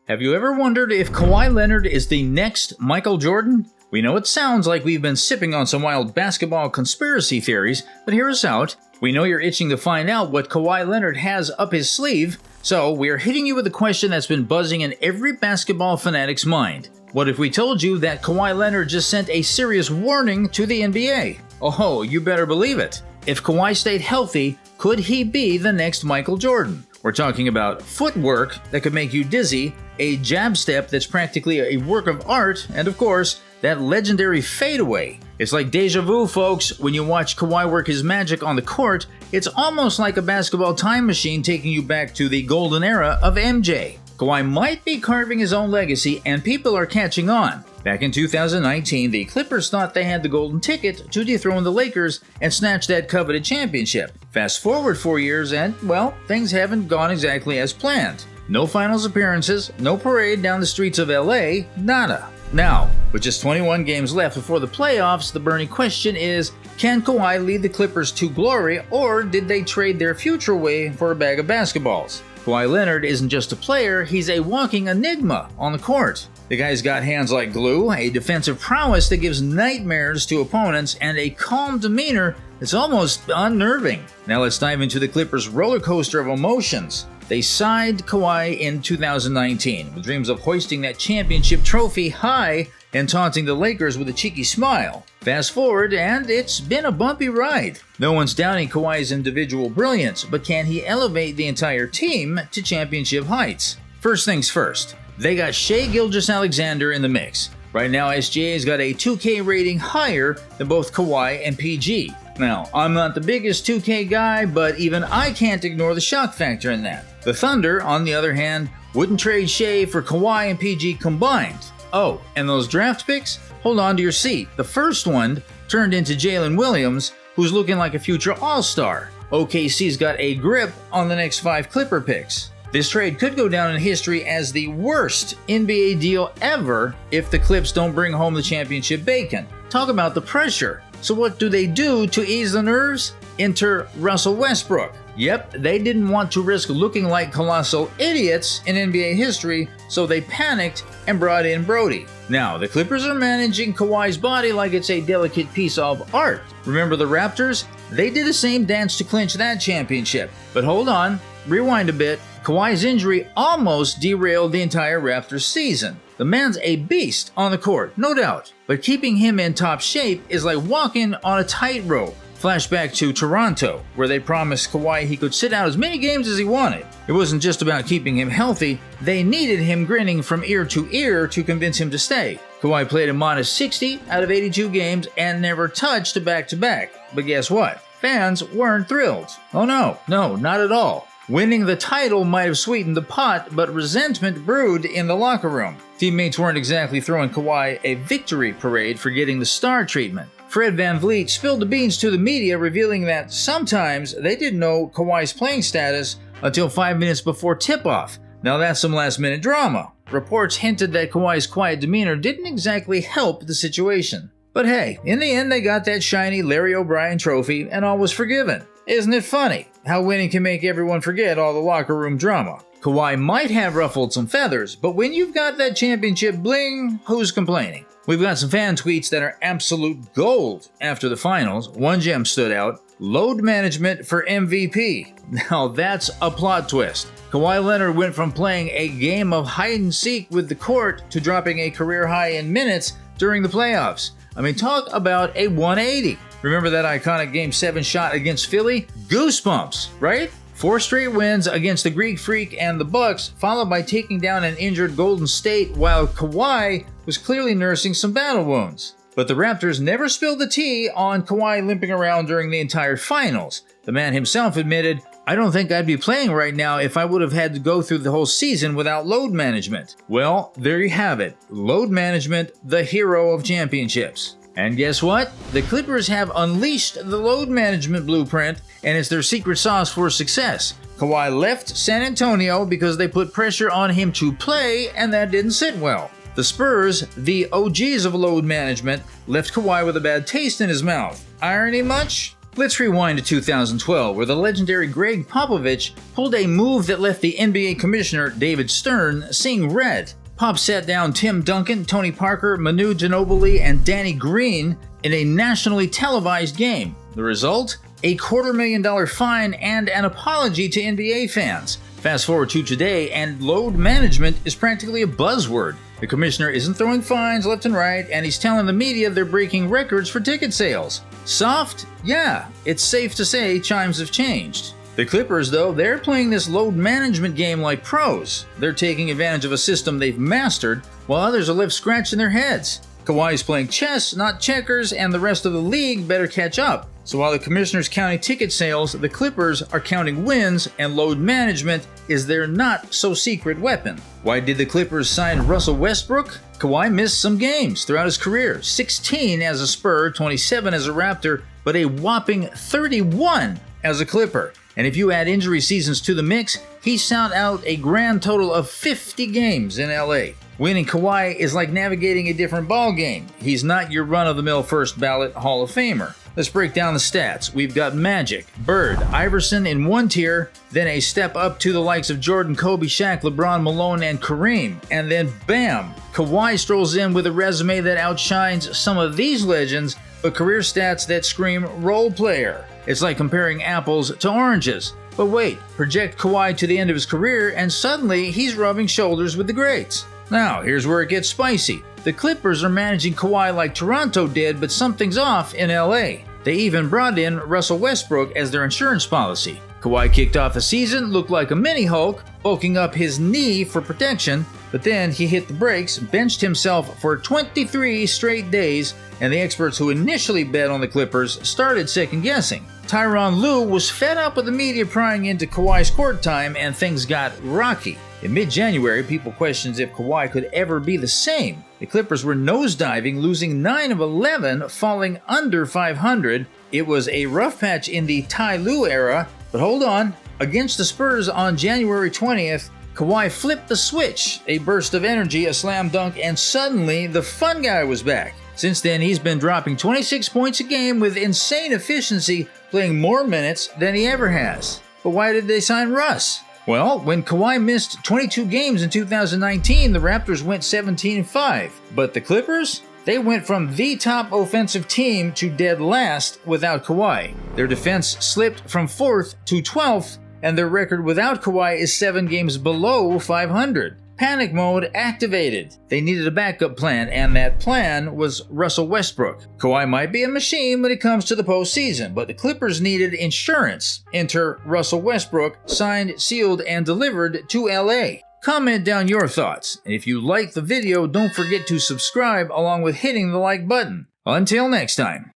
Have you ever wondered if Kawahi Leonard is the next Michael Jordan? We know it sounds like we've been sipping on some wild basketball conspiracy theories, but hear us out. We know you're itching to find out what Kawahi Leonard has up his sleeve, so we're hitting you with a question that's been buzzing in every basketball fanatic's mind. What if we told you that Kawahi Leonard just sent a serious warning to the NBA? Oh, you better believe it. If Kawahi stayed healthy, could he be the next Michael Jordan? We're talking about footwork that could make you dizzy, a jab step that's practically a work of art, and of course, that legendary fadeaway. It's like deja vu, folks. When you watch Kawahi work his magic on the court, it's almost like a basketball time machine taking you back to the golden era of MJ. Kawahi might be carving his own legacy, and people are catching on. Back in 2019, the Clippers thought they had the golden ticket to dethrone the Lakers and snatch that coveted championship. Fast forward 4 years and, well, things haven't gone exactly as planned. No finals appearances, no parade down the streets of LA, nada. Now, with just 21 games left before the playoffs, the burning question is, can Kawahi lead the Clippers to glory, or did they trade their future away for a bag of basketballs? Kawahi Leonard isn't just a player, he's a walking enigma on the court. The guy's got hands like glue, a defensive prowess that gives nightmares to opponents, and a calm demeanor that's almost unnerving. Now let's dive into the Clippers' roller coaster of emotions. They signed Kawahi in 2019 with dreams of hoisting that championship trophy high and taunting the Lakers with a cheeky smile. Fast forward, and it's been a bumpy ride. No one's doubting Kawahi's individual brilliance, but can he elevate the entire team to championship heights? First things first, they got Shai Gilgeous-Alexander in the mix. Right now, SGA's got a 2K rating higher than both Kawahi and PG. Now, I'm not the biggest 2K guy, but even I can't ignore the shock factor in that. The Thunder, on the other hand, wouldn't trade Shai for Kawahi and PG combined. Oh, and those draft picks? Hold on to your seat. The first one turned into Jalen Williams, who's looking like a future all-star. OKC's got a grip on the next 5 Clipper picks. This trade could go down in history as the worst NBA deal ever if the Clips don't bring home the championship bacon. Talk about the pressure. So what do they do to ease the nerves? Enter Russell Westbrook. Yep, they didn't want to risk looking like colossal idiots in NBA history, so they panicked and brought in Brody. Now, the Clippers are managing Kawahi's body like it's a delicate piece of art. Remember the Raptors? They did the same dance to clinch that championship. But hold on, rewind a bit. Kawahi's injury almost derailed the entire Raptors season. The man's a beast on the court, no doubt, but keeping him in top shape is like walking on a tightrope. Flashback to Toronto, where they promised Kawahi he could sit out as many games as he wanted. It wasn't just about keeping him healthy, they needed him grinning from ear to convince him to stay. Kawahi played a modest 60 out of 82 games and never touched a back-to-back. But guess what? Fans weren't thrilled. Oh no, not at all. Winning the title might have sweetened the pot, but resentment brewed in the locker room. Teammates weren't exactly throwing Kawahi a victory parade for getting the star treatment. Fred VanVleet spilled the beans to the media, revealing that sometimes they didn't know Kawahi's playing status until 5 minutes before tip-off. Now that's some last-minute drama. Reports hinted that Kawahi's quiet demeanor didn't exactly help the situation. But hey, in the end they got that shiny Larry O'Brien trophy and all was forgiven. Isn't it funny how winning can make everyone forget all the locker room drama? Kawahi might have ruffled some feathers, but when you've got that championship bling, who's complaining? We've got some fan tweets that are absolute gold after the finals. One gem stood out: load management for MVP. Now that's a plot twist. Kawahi Leonard went from playing a game of hide-and-seek with the court to dropping a career high in minutes during the playoffs. I mean, talk about a 180. Remember that iconic Game 7 shot against Philly? Goosebumps, right? 4 straight wins against the Greek Freak and the Bucks, followed by taking down an injured Golden State while Kawahi was clearly nursing some battle wounds. But the Raptors never spilled the tea on Kawahi limping around during the entire finals. The man himself admitted, "I don't think I'd be playing right now if I would have had to go through the whole season without load management." Well, there you have it. Load management, the hero of championships. And guess what? The Clippers have unleashed the load management blueprint, and it's their secret sauce for success. Kawahi left San Antonio because they put pressure on him to play, and that didn't sit well. The Spurs, the OGs of load management, left Kawahi with a bad taste in his mouth. Irony much? Let's rewind to 2012, where the legendary Greg Popovich pulled a move that left the NBA commissioner David Stern seeing red. Pop sat down Tim Duncan, Tony Parker, Manu Ginobili, and Danny Green in a nationally televised game. The result? A $250,000 fine and an apology to NBA fans. Fast forward to today, and load management is practically a buzzword. The commissioner isn't throwing fines left and right, and he's telling the media they're breaking records for ticket sales. Soft? Yeah, it's safe to say times have changed. The Clippers, though, they're playing this load management game like pros. They're taking advantage of a system they've mastered, while others are left scratching their heads. Kawhi's playing chess, not checkers, and the rest of the league better catch up. So while the commissioner's counting ticket sales, the Clippers are counting wins, and load management is their not-so-secret weapon. Why did the Clippers sign Russell Westbrook? Kawhi missed some games throughout his career, 16 as a Spur, 27 as a Raptor, but a whopping 31 as a Clipper. And if you add injury seasons to the mix, he sat out a grand total of 50 games in LA. Winning Kawhi is like navigating a different ballgame. He's not your run-of-the-mill first ballot Hall of Famer. Let's break down the stats. We've got Magic, Bird, Iverson in one tier, then a step up to the likes of Jordan, Kobe, Shaq, LeBron, Malone, and Kareem. And then bam! Kawhi strolls in with a resume that outshines some of these legends, but career stats that scream role player. It's like comparing apples to oranges. But wait, project Kawhi to the end of his career, and suddenly he's rubbing shoulders with the greats. Now, here's where it gets spicy. The Clippers are managing Kawhi like Toronto did, but something's off in LA. They even brought in Russell Westbrook as their insurance policy. Kawhi kicked off the season, looked like a mini-Hulk, bulking up his knee for protection, but then he hit the brakes, benched himself for 23 straight days, and the experts who initially bet on the Clippers started second-guessing. Tyronn Lue was fed up with the media prying into Kawhi's court time, and things got rocky. In mid-January, people questioned if Kawhi could ever be the same. The Clippers were nosediving, losing 9 of 11, falling under 500. It was a rough patch in the Ty Lue era, but hold on. Against the Spurs on January 20th, Kawhi flipped the switch, a burst of energy, a slam dunk, and suddenly the fun guy was back. Since then, he's been dropping 26 points a game with insane efficiency, playing more minutes than he ever has. But why did they sign Russ? Well, when Kawhi missed 22 games in 2019, the Raptors went 17-5. But the Clippers? They went from the top offensive team to dead last without Kawhi. Their defense slipped from 4th to 12th, and their record without Kawhi is 7 games below 500. Panic mode activated. They needed a backup plan, and that plan was Russell Westbrook. Kawhi might be a machine when it comes to the postseason, but the Clippers needed insurance. Enter Russell Westbrook, signed, sealed, and delivered to LA. Comment down your thoughts, and if you liked the video, don't forget to subscribe along with hitting the like button. Until next time.